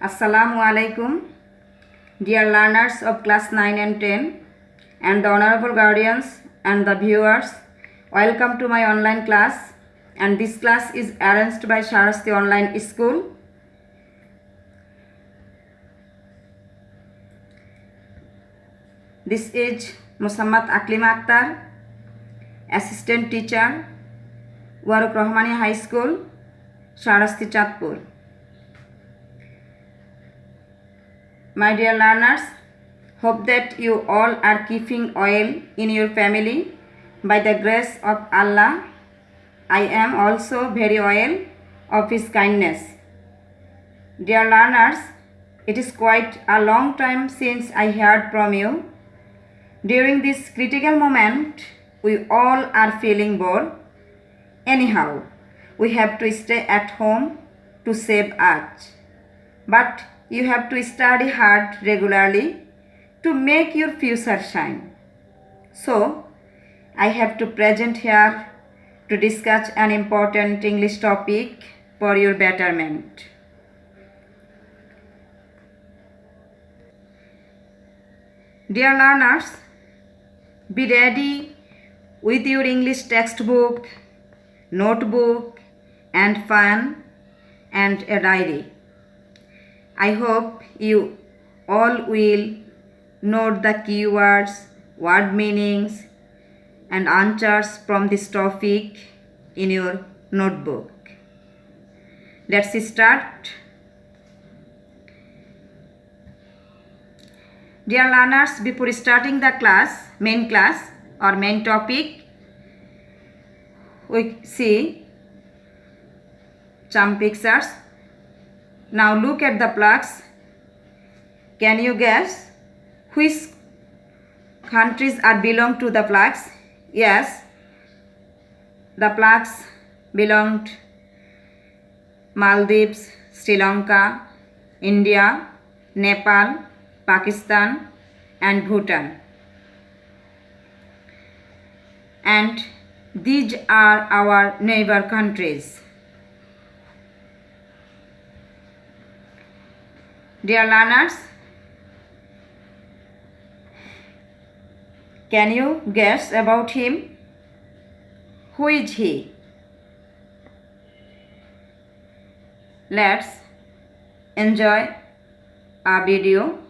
Assalamu alaikum, dear learners of class 9 and 10, and the honorable guardians and the viewers. Welcome to my online class, and this class is arranged by Saraswati Online School. This is Muhammad Aklima Akhtar, Assistant Teacher, Waruk Rahmani High School, Saraswati Chatpur. My dear learners, hope that you all are keeping well in your family by the grace of Allah. I am also very well of His kindness. Dear learners, it is quite a long time since I heard from you. During this critical moment, we all are feeling bored. Anyhow, we have to stay at home to save us. But you have to study hard regularly to make your future shine. So, I have to present here to discuss an important English topic for your betterment. Dear learners, be ready with your English textbook, notebook, and pen and a diary. I hope you all will note the keywords, word meanings, and answers from this topic in your notebook. Let's start. Dear learners, before starting the main class or main topic, we see some pictures. Now look at the plugs. Can you guess which countries are belong to the plugs? Yes, the plugs belonged Maldives, Sri Lanka, India, Nepal, Pakistan, and Bhutan. And these are our neighbor countries. Dear learners, can you guess about him? Who is he? Let's enjoy our video.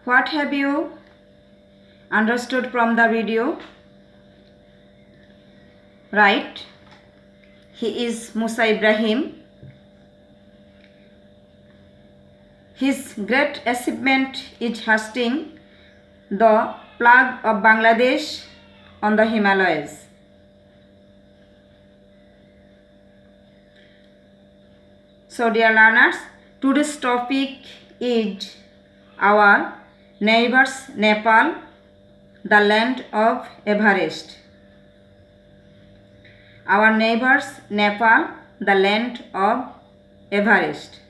What have you understood from the video? Right? He is Musa Ibrahim. His great achievement is hoisting the flag of Bangladesh on the Himalayas. So dear learners, today's topic is our neighbors Nepal, the land of Everest. Our neighbors Nepal, the land of Everest.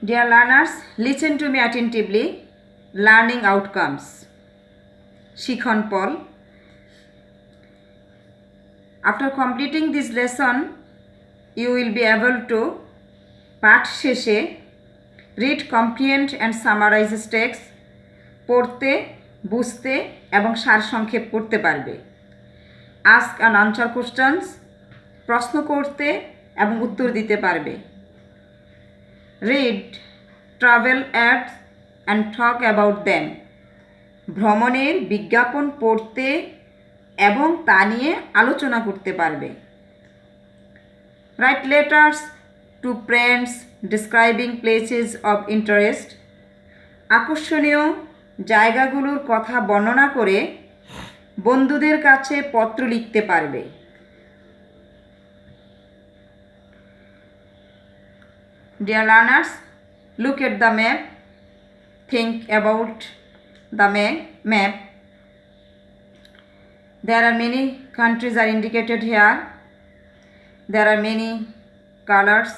Dear learners, listen to me attentively. learning outcomes. শিখন পল. After completing this lesson, you will be able to পাঠ শেষে read, comprehend and summarize text, পড়তে, বুঝতে এবং সারসংক্ষেপ করতে পারবে. Ask and answer questions, প্রশ্ন করতে এবং উত্তর দিতে পারবে. Read travel ads and talk about them. ভ্রমণের বিজ্ঞাপন পড়তে এবং তা নিয়ে আলোচনা করতে পারবে. Write letters to friends describing places of interest. আকর্ষণীয় জায়গাগুলোর কথা বর্ণনা করে বন্ধুদের কাছে পত্র লিখতে পারবে. Dear learners, look at the map. Think about the map. There are many countries are indicated here. There are many colors,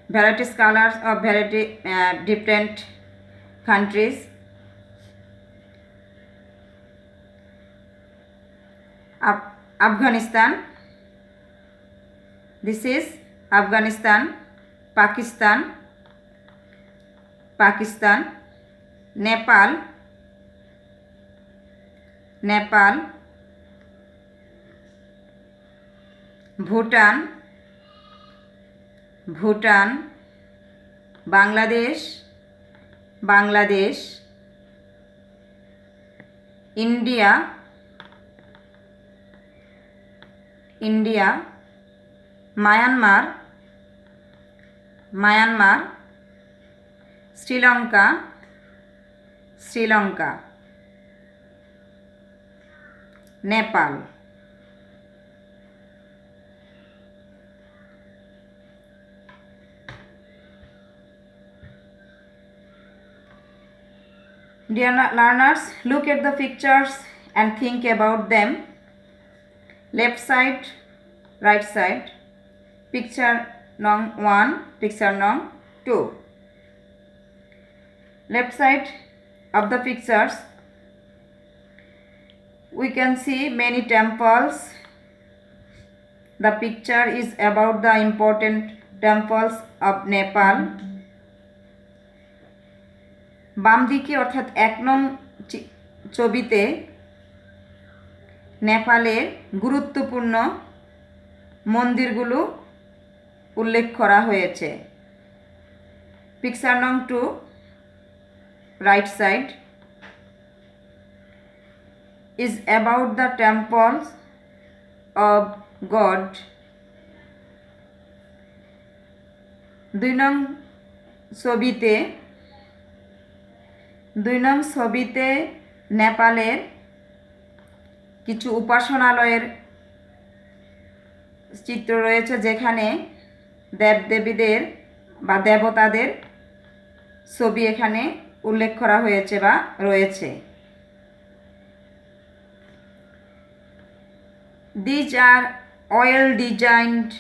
varieties colors of different countries. Afghanistan. This is Afghanistan. Pakistan. Nepal. Bhutan. Bangladesh. India. Myanmar. Sri Lanka. Nepal. Dear learners, look at the pictures and think about them. Left side, right side. Picture nong 1, picture nong 2. Left side of the pictures, we can see many temples. The picture is about the important temples of Nepal. বাম দিকে অর্থাৎ 1 নং ছবিতে নেপালের গুরুত্বপূর্ণ মন্দিরগুলো উল্লেখ করা হয়েছে. পিকচার নং 2, right side, is about the temples of God. 2 নং ছবিতে নেপালের কিছু উপাসনালয়ের চিত্র রয়েছে যেখানে দেবদেবীদের বা দেবতাদের ছবি এখানে উল্লেখ করা হয়েছে বা রয়েছে. These are oil designed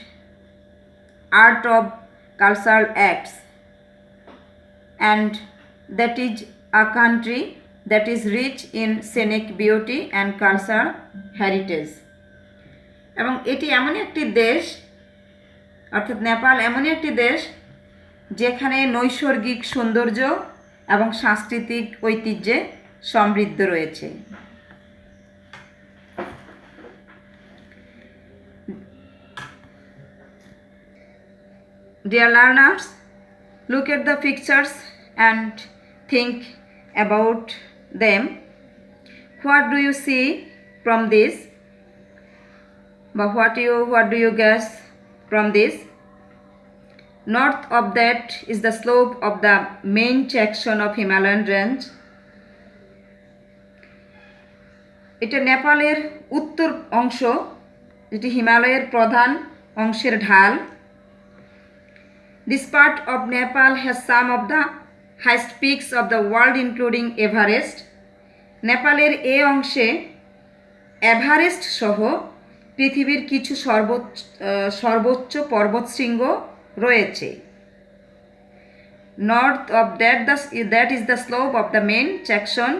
art of cultural acts, and that is a country that is rich in scenic beauty and cultural heritage. এবং এটি এমন একটি দেশ, অর্থাৎ নেপাল এমন একটি দেশ যেখানে নৈসর্গিক সৌন্দর্য এবং সাংস্কৃতিক ঐতিহ্যে সমৃদ্ধ রয়েছে. Dear learners, look at the pictures and think about them. What do you see from this? But what do you guess from this? North of that is the slope of the main section of Himalayan range. এটা নেপালের উত্তর অংশ, যেটি হিমালয়ের প্রধান অংশের ঢাল. This part of Nepal has some of the highest peaks of the world including Everest. নেপালের এই অংশে এভারেস্ট সহ পৃথিবীর কিছু সর্বোচ্চ পর্বতশৃঙ্গ রয়েছে. North of that is the slope of the main section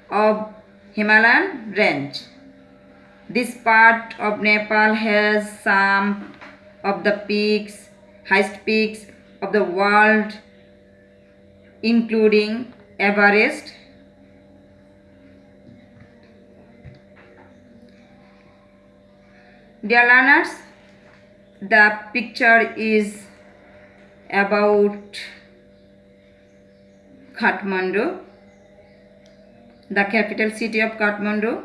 of Himalayan range. This part of Nepal has some of the highest peaks of the world, including Everest. Dear learners, the picture is about Kathmandu. The capital city of Kathmandu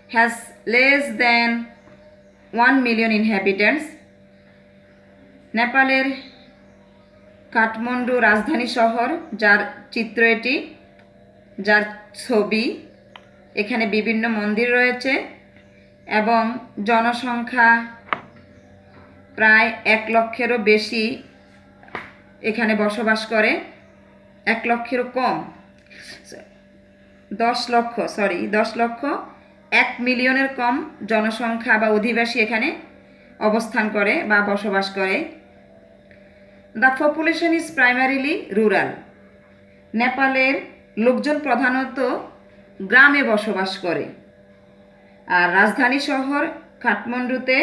has less than 1 million inhabitants. নেপালের কাঠমান্ডু রাজধানী শহর, যার চিত্র এটি, যার ছবি। এখানে বিভিন্ন মন্দির রয়েছে এবং জনসংখ্যা প্রায় 1 লক্ষেরও বেশি এখানে বসবাস করে। 1 লক্ষেরও কম, 10 লক্ষ 1 মিলিয়নের কম জনসংখ্যা বা অধিবাসী এখানে অবস্থান করে বা বসবাস করে। The population is primarily rural. নেপালের লোকজন প্রধানত গ্রামে বসবাস করে। আর রাজধানী শহর কাঠমান্ডুতে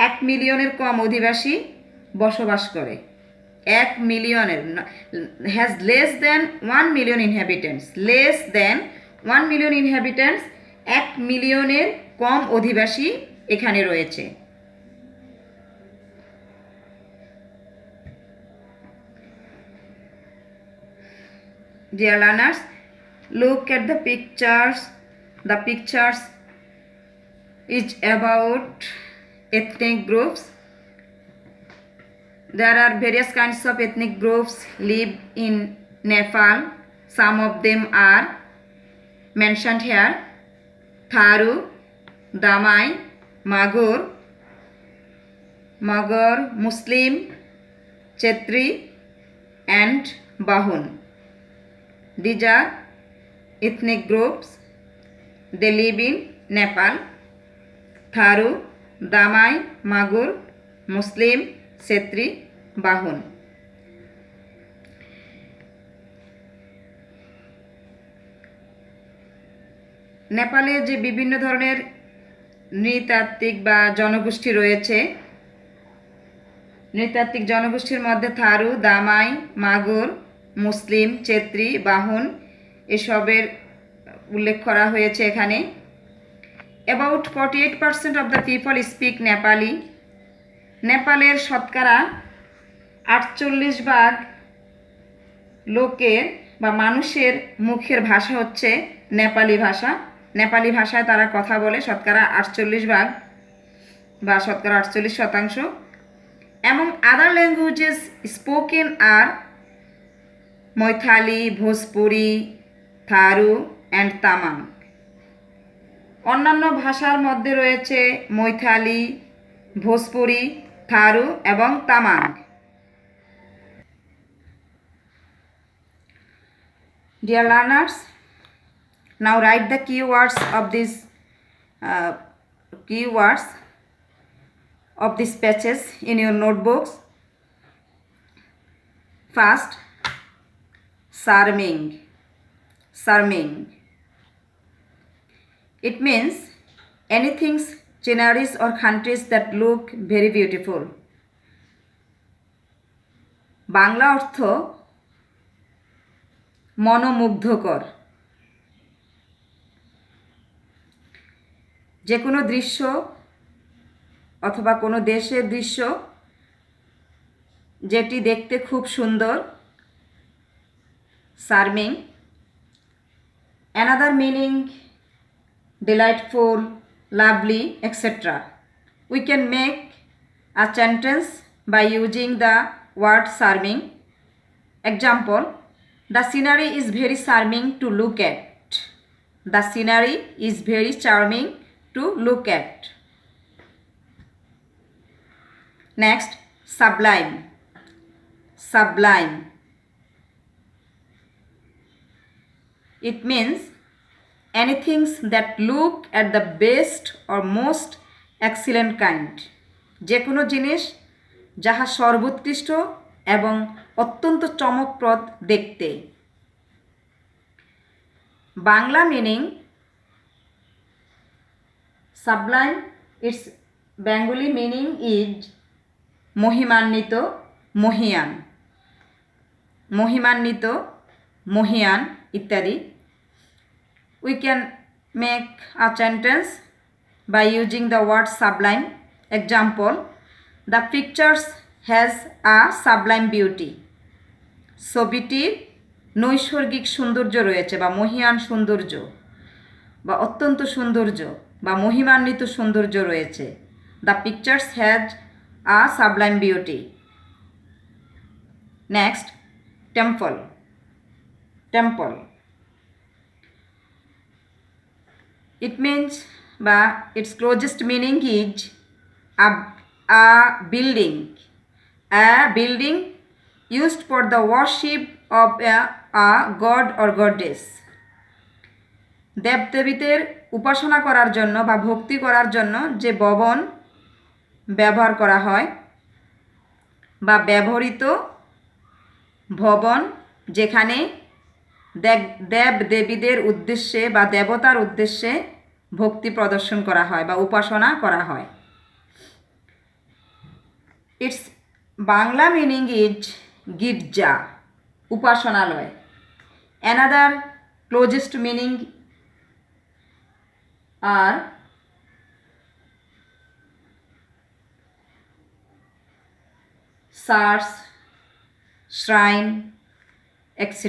1 মিলিয়নের কম অধিবাসী বসবাস করে। 1 মিলিয়নের, has less than 1 million inhabitants. Less than 1 million inhabitants, 1 মিলিয়নের কম অধিবাসী এখানে রয়েছে। Dear learners, look at the pictures. The pictures is about ethnic groups. There are various kinds of ethnic groups live in Nepal. Some of them are mentioned here: Tharu, Damai, Magar, Muslim, Chetri and Bahun. These are ethnic groups. They live in Nepal. Tharu, Damai, Magur, Muslim, Chetri, Bahun. নেপালে যে বিভিন্ন ধরনের নৃতাত্ত্বিক বা জনগোষ্ঠী রয়েছে, নৃতাত্ত্বিক জনগোষ্ঠীর মধ্যে থারু, দামাই, মাগুর, মুসলিম, চেত্রি, বাহুন এসবের উল্লেখ করা হয়েছে এখানে। About 48% of the people speak Nepali. নেপালের শতকরা 48% লোকের বা মানুষের মুখের ভাষা হচ্ছে নেপালি ভাষা। নেপালি ভাষায় তারা কথা বলে শতকরা 48% বা শতকরা 48%। Among other languages spoken are Maithili, Bhojpuri, Tharu and Tamang. অন্যান্য ভাষার মধ্যে রয়েছে মৈথালি, ভোজপুরি, থারু এবং Tamang. Dear learners, now write the keywords of these pages in your notebooks. First, charming. It means anything, sceneries or countries that look very beautiful. Bangla অর্থ মনোমুগ্ধকর। যে কোনো দৃশ্য অথবা কোনো দেশের দৃশ্য যেটি দেখতে খুব সুন্দর, charming. Another meaning, delightful, lovely, etc. We can make a sentence by using the word charming. Example: the scenery is very charming to look at. The scenery is very charming to look at. Next, sublime. It means anything that look at the best or most excellent kind. যে কোনো জিনিস যাহা সর্বোৎকৃষ্ট এবং অত্যন্ত চমকপ্রদ দেখতে। Bangla meaning Sublime, it's Bengali meaning is মহিমান্বিত, মহিয়ান, মহিমান্বিত, মহিয়ান ইত্যাদি। We can make a sentence by using the word sublime. Example, the pictures has a sublime beauty. ছবিটির নৈসর্গিক সৌন্দর্য রয়েছে বা মহিয়ান সৌন্দর্য বা অত্যন্ত সৌন্দর্য বা মহিমান্বিত সৌন্দর্য রয়েছে। The pictures has a sublime beauty. Next, temple. Temple. It means বা its closest meaning is a building used for the worship of a god or goddess. দেবদেবীদের উপাসনা করার জন্য বা ভক্তি করার জন্য যে ভবন ব্যবহার করা হয় বা ব্যবহৃত ভবন, যেখানে দেব দেবীদের উদ্দেশ্যে বা দেবতার উদ্দেশ্যে ভক্তি প্রদর্শন করা হয় বা উপাসনা করা হয়। ইটস বাংলা মিনিং ইজ গির্জা, উপাসনালয়। Another closest meaning R church, shrine, etc.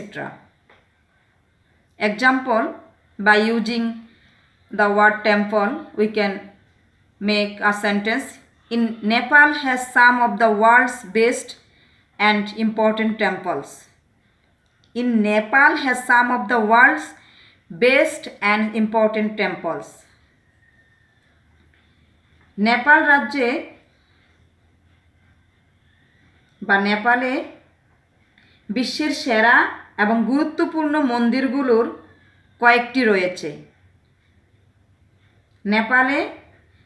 Example, by using the word temple, we can make a sentence. In Nepal has some of the world's best and important temples. In Nepal has some of the world's best and important temples. Nepal রাজ্যে বা নেপালে বিশ্বের সেরা এবং গুরুত্বপূর্ণ মন্দিরগুলোর কয়েকটি রয়েছে। নেপালে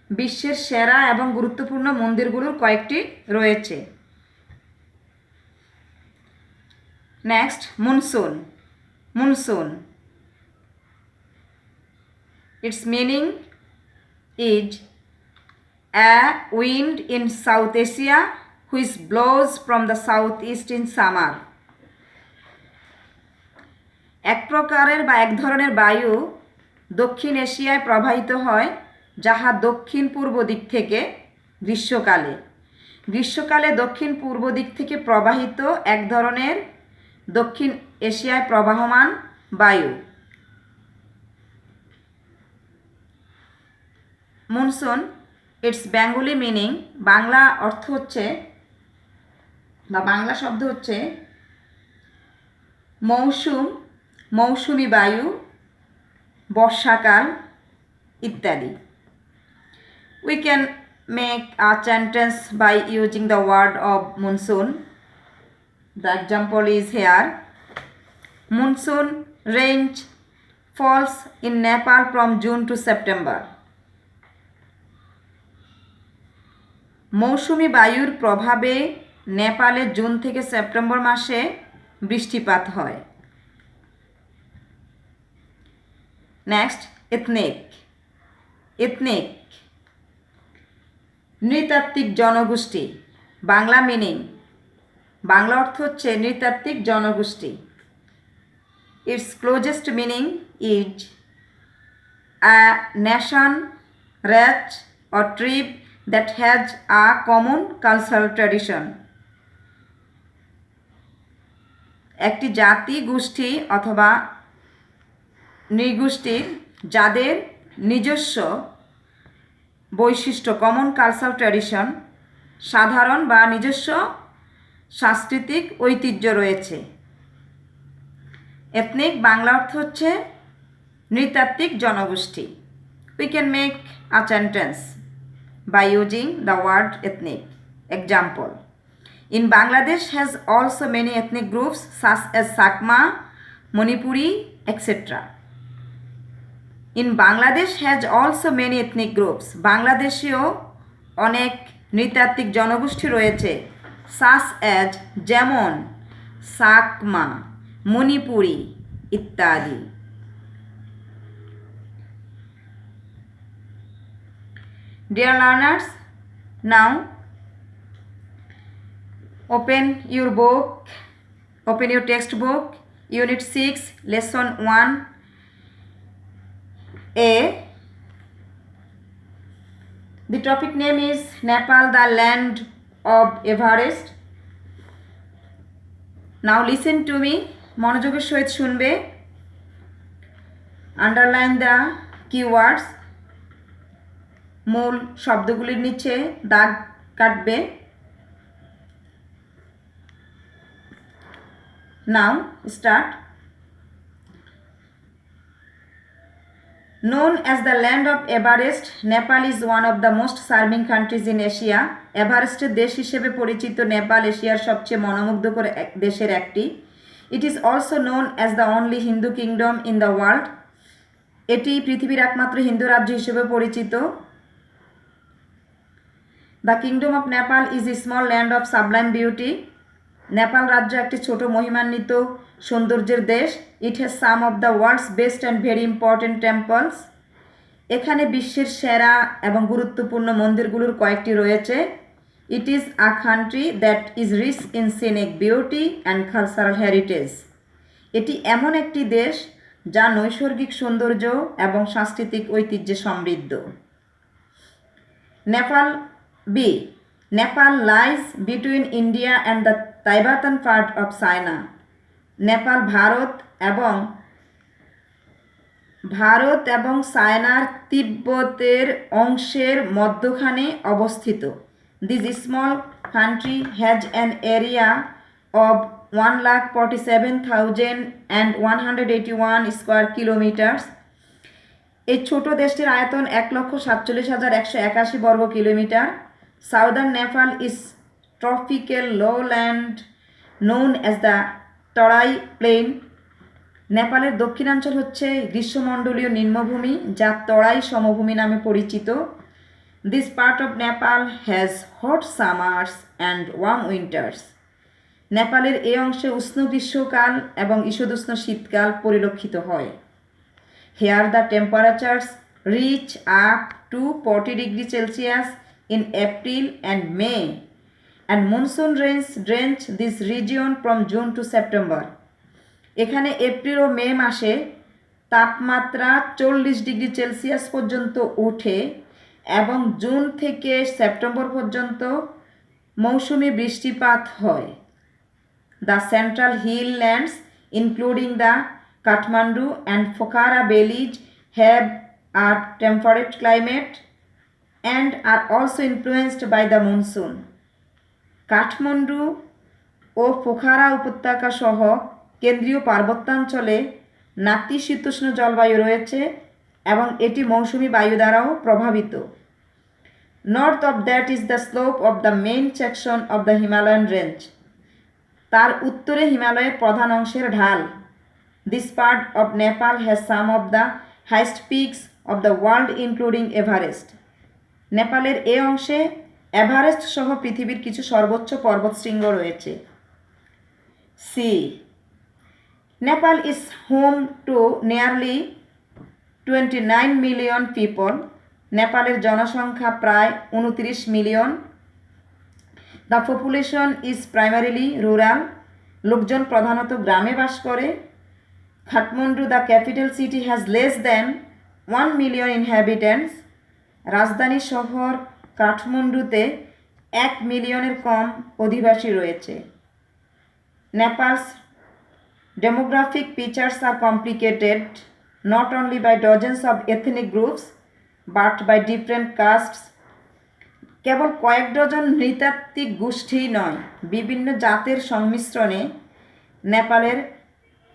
বিশ্বের সেরা এবং গুরুত্বপূর্ণ মন্দিরগুলোর কয়েকটি রয়েছে। Next, monsoon. Monsoon, its meaning is a wind in South Asia which blows from the southeast in summer. এক প্রকারের বা এক ধরনের বায়ু দক্ষিণ এশিয়ায় প্রবাহিত হয়, যাহা দক্ষিণ পূর্ব দিক থেকে গ্রীষ্মকালে। গ্রীষ্মকালে দক্ষিণ পূর্ব দিক থেকে প্রবাহিত এক ধরনের দক্ষিণ এশিয়ায় প্রবাহমান বায়ু। Monsoon, it's Bengali meaning, Bangla অর্থ হচ্ছে বা বাংলা শব্দ হচ্ছে মৌসুম, মৌসুমি বায়ু, বর্ষাকাল ইত্যাদি। We can make a sentence by using the word of monsoon. The example is here. Monsoon rain falls in Nepal from June to September. মৌসুমি বায়ুর প্রভাবে নেপালে জুন থেকে সেপ্টেম্বর মাসে বৃষ্টিপাত হয়। Next, ethnic. এথনিক, নৃতাত্ত্বিক জনগোষ্ঠী। বাংলা মিনিং, বাংলা অর্থ হচ্ছে নৃতাত্ত্বিক জনগোষ্ঠী। It's closest meaning is a nation, wretch or tribe that has a common cultural tradition. একটি জাতি, গোষ্ঠী অথবা নৃগোষ্ঠী যাদের নিজস্ব বৈশিষ্ট্য, কমন কালচারাল ট্র্যাডিশন, সাধারণ বা নিজস্ব সাংস্কৃতিক ঐতিহ্য রয়েছে। এথনিক বাংলা অর্থ হচ্ছে নৃতাত্ত্বিক জনগোষ্ঠী। We can make a sentence by using the word ethnic. Example, in Bangladesh has also many ethnic groups such as Sakma, Manipuri, etc. In Bangladesh has also many ethnic groups. বাংলাদেশেও অনেক নৃতাত্ত্বিক জনগোষ্ঠী রয়েছে। Such as যেমন সাকমা, মণিপুরি ইত্যাদি। Dear learners, now open your book, open your textbook, Unit 6, Lesson 1A. The topic name is Nepal, the land of Everest. Now listen to me, মনোযোগের সহিত শুনবে। Underline the keywords, মূল শব্দগুলির নিচে দাগ কাটবে। Now start. Known as the land of Everest, Nepal is one of the most charming countries in Asia. এভারেস্টের দেশ হিসেবে পরিচিত নেপাল এশিয়ার সবচেয়ে মনোমুগ্ধকর দেশের একটি। It is also known as the only Hindu kingdom in the world. এটি পৃথিবীর একমাত্র হিন্দু রাজ্য হিসেবে পরিচিত। The kingdom of Nepal is a small land of sublime beauty. Nepal রাজ্য একটি ছোট মহিমান্বিত সৌন্দর্যের দেশ। It has some of the world's best and very important temples. এখানে বিশ্বের সেরা এবং গুরুত্বপূর্ণ মন্দিরগুলোর কয়েকটি রয়েছে। It is a country that is rich in scenic beauty and cultural heritage. এটি এমন একটি দেশ যা নৈসর্গিক সৌন্দর্য এবং সাংস্কৃতিক ঐতিহ্যে সমৃদ্ধ। Nepal B, Nepal lies between India and the Tibetan part of China. Nepal Bharat এবং চায়নার তিব্বতের অংশের মধ্যখানে অবস্থিত। This small country has an area of 1,47,181 square kilometers. এই ছোট দেশটির আয়তন 1,47,181 বর্গ kilometre. Southern Nepal is tropical lowland known as the Tarai Plain. নেপালের দক্ষিণাঞ্চল হচ্ছে গ্রীষ্মমণ্ডলীয় নিম্নভূমি যা তরাই সমভূমি নামে পরিচিত। This part of Nepal has hot summers and warm winters. নেপালের এই অংশে উষ্ণ গ্রীষ্মকাল এবং ঈষদুষ্ণ শীতকাল পরিলক্ষিত হয়। Here the temperatures reach up to 40 degrees Celsius in April and May, and monsoon rains drench this region from June to September. এখানে এপ্রিল ও মে মাসে তাপমাত্রা 40 ডিগ্রি সেলসিয়াস পর্যন্ত ওঠে এবং জুন থেকে সেপ্টেম্বর পর্যন্ত মৌসুমি বৃষ্টিপাত হয়। The central highlands, including the Kathmandu and Pokhara valleys, have a temperate climate and are also influenced by the monsoon. Kathmandu ও পোখারা উপত্যকা সহ কেন্দ্রীয় পার্বত্যাঞ্চলে নাতিশীতোষ্ণ জলবায়ু রয়েছে এবং এটি মৌসুমি বায়ু দ্বারাও প্রভাবিত। North of that is the slope of the main section of the Himalayan range. তার উত্তরে হিমালয়ের প্রধান অংশের ঢাল। This part of Nepal has some of the highest peaks of the world including Everest. নেপালের এ অংশে এভারেস্ট সহ পৃথিবীর কিছু সর্বোচ্চ পর্বতশৃঙ্গ রয়েছে। C, Nepal is home to nearly 29 million people. নেপালের জনসংখ্যা প্রায় 29 million. The population is primarily rural. লোকজন প্রধানত গ্রামে বাস করে। Kathmandu the capital city has less than 1 million inhabitants. রাজধানী শহর কাঠমান্ডুতে 1 মিলিয়নের কম অধিবাসী রয়েছে। নেপালস demographic features are complicated not only by dozens of ethnic groups but by different castes. কেবল কয়েক ডজন নৃতাত্ত্বিক গোষ্ঠীই নয়, বিভিন্ন জাতের সংমিশ্রণে নেপালের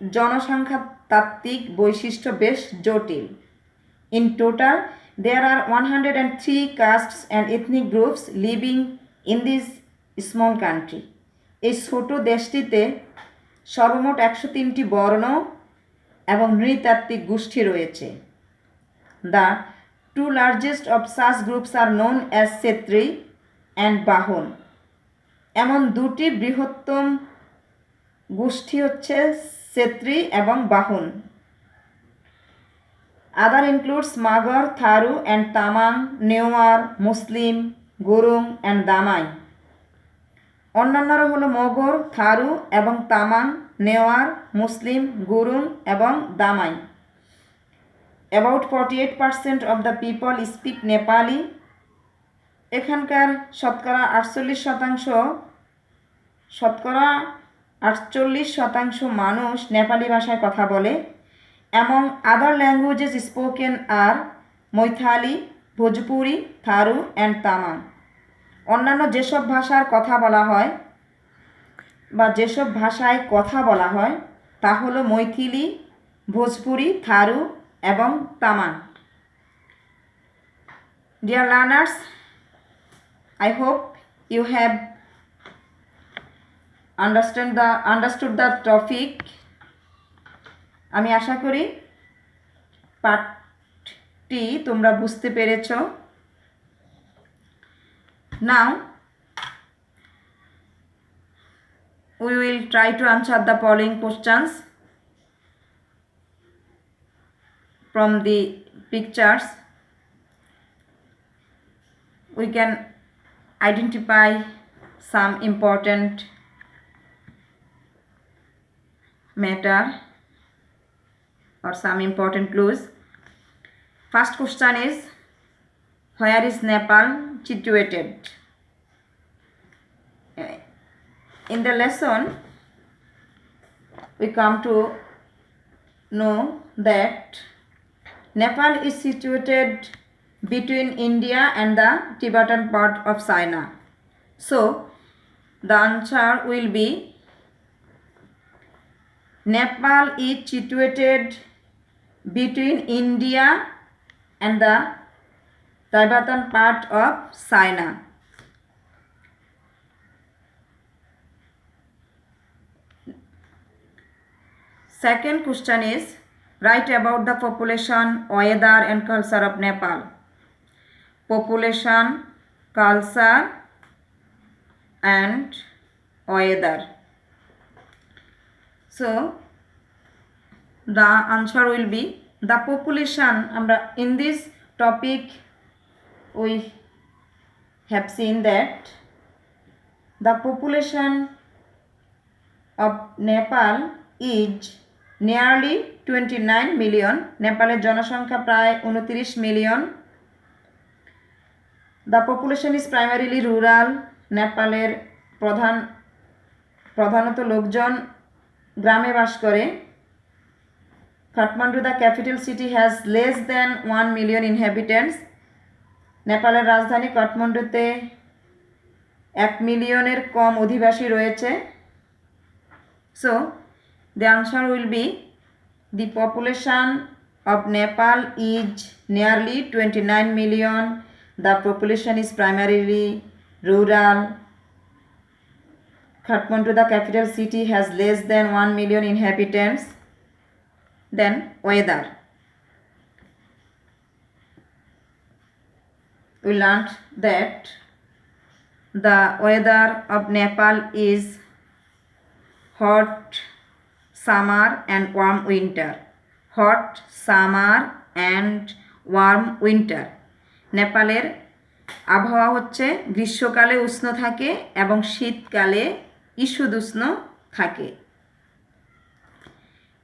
জনসংখ্যাতাত্ত্বিক বৈশিষ্ট্য বেশ জটিল। In total, there are 103 castes and ethnic groups living in this small country. এই ছোট দেশটিতে সর্বমোট 103টি বর্ণ এবং নৃতাত্ত্বিক গোষ্ঠী রয়েছে। The two largest of such groups are known as Chhetri and Bahun. এমন দুটি বৃহত্তম গোষ্ঠী হচ্ছে সেত্রী এবং Bahun. Other includes Magar, Tharu and Tamang, Newar, Muslim, Gurung and দামাই। অন্যান্যরা হলো মগর, থারু এবং তামাং, নেওয়ার, মুসলিম, গুরুং এবং Damai. About 48% of the people speak Nepali. এখানকার শতকরা 48% মানুষ নেপালি ভাষায় কথা বলে। এবং other languages spoken are Maithili, Bhojpuri, Tharu and Tamang. অন্যান্য যেসব ভাষার কথা বলা হয় বা যেসব ভাষায় কথা বলা হয় তা হলো মৈথিলি, ভোজপুরি, থারু এবং Tamang. Dear learners, I hope you have understood the topic. আমি আশা করি পাঠটি তোমরা বুঝতে পেরেছ। Now we will try to answer the following questions from the pictures. We can identify some important matter or some important clues. First question is, where is Nepal situated? In the lesson we come to know that Nepal is situated between India and the Tibetan part of China. So the answer will be Nepal is situated between India and the Tibetan part of China. Second question is, write about the population, weather and culture of Nepal. Population, culture and weather. So the answer will be the population. In this topic we have seen that the population of Nepal is nearly 29 million. নেপালের জনসংখ্যা প্রায় 29 million. The population is primarily rural. নেপালের প্রধানত লোকজন গ্রামে বাস করে। Kathmandu, the capital city, has less than 1 million inhabitants. নেপালের রাজধানী কাঠমান্ডুতে 1 মিলিয়নের কম অধিবাসী রয়েছে। So the answer will be the population of Nepal is nearly 29 million. The population is primarily rural. Kathmandu, the capital city, has less than 1 million inhabitants. Then weather. We learned that the weather of Nepal is hot summer and warm winter. Hot summer and warm winter. নেপালের আবহাওয়া হচ্ছে গ্রীষ্মকালে উষ্ণ থাকে এবং শীতকালে ঈষৎ উষ্ণ থাকে।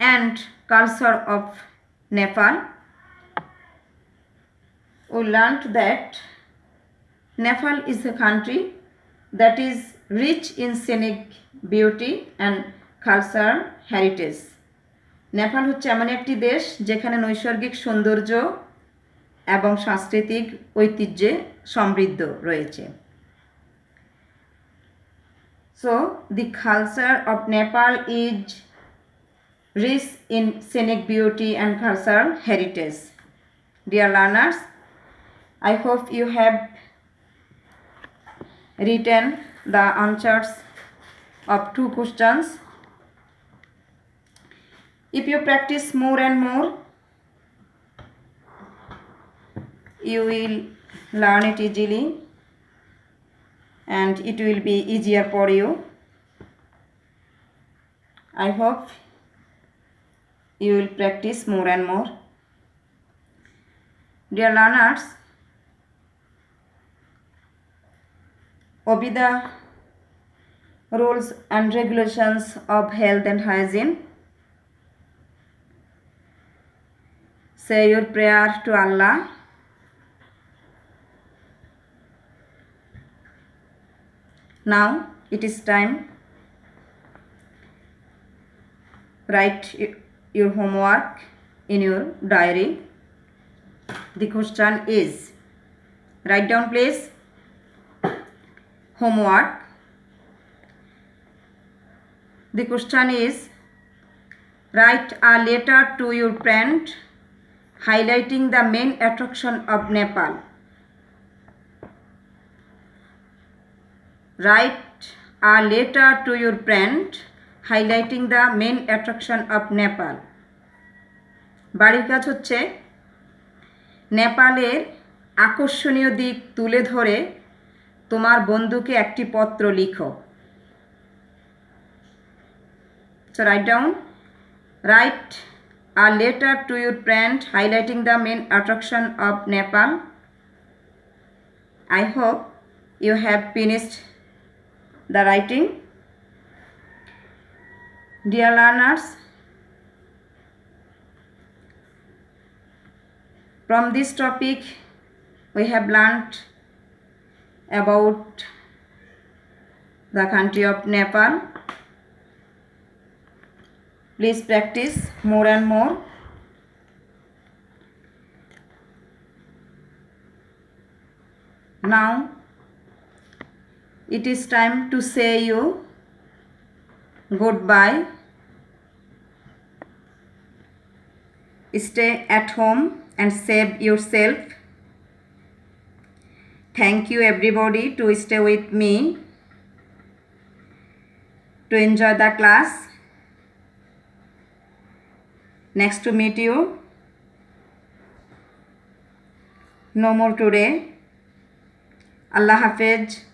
And culture of Nepal. We learned that Nepal is a country that is rich in scenic beauty and cultural heritage. Nepal হচ্ছে এমন একটি দেশ যেখানে নৈসর্গিক সৌন্দর্য এবং সাংস্কৃতিক ঐতিহ্যে সমৃদ্ধ রয়েছে। So the culture of Nepal is rich in scenic beauty and cultural heritage. Dear learners, I hope you have written the answers of 2 questions. If you practice more and more, you will learn it easily. and it will be easier for you. I hope you will practice more and more. Dear learners, obey the rules and regulations of health and hygiene. Say your prayer to Allah. Now it is time. Write your homework in your diary. The question is, write down please. Homework. The question is, write a letter to your friend highlighting the main attraction of Nepal. Write a letter to your friend highlighting the main attraction of Nepal. বাড়ির কাজ হচ্ছে নেপালের আকর্ষণীয় দিক তুলে ধরে তোমার বন্ধুকে একটি পত্র লিখো। So write down. Write a letter to your friend highlighting the main attraction of Nepal. I hope you have finished the writing. Dear learners, from this topic we have learnt about the country of Nepal. Please practice more and more. Now it is time to say you goodbye. Stay at home and save yourself. Thank you everybody to stay with me to enjoy the class. Next to meet you. No more today. Allah Hafiz.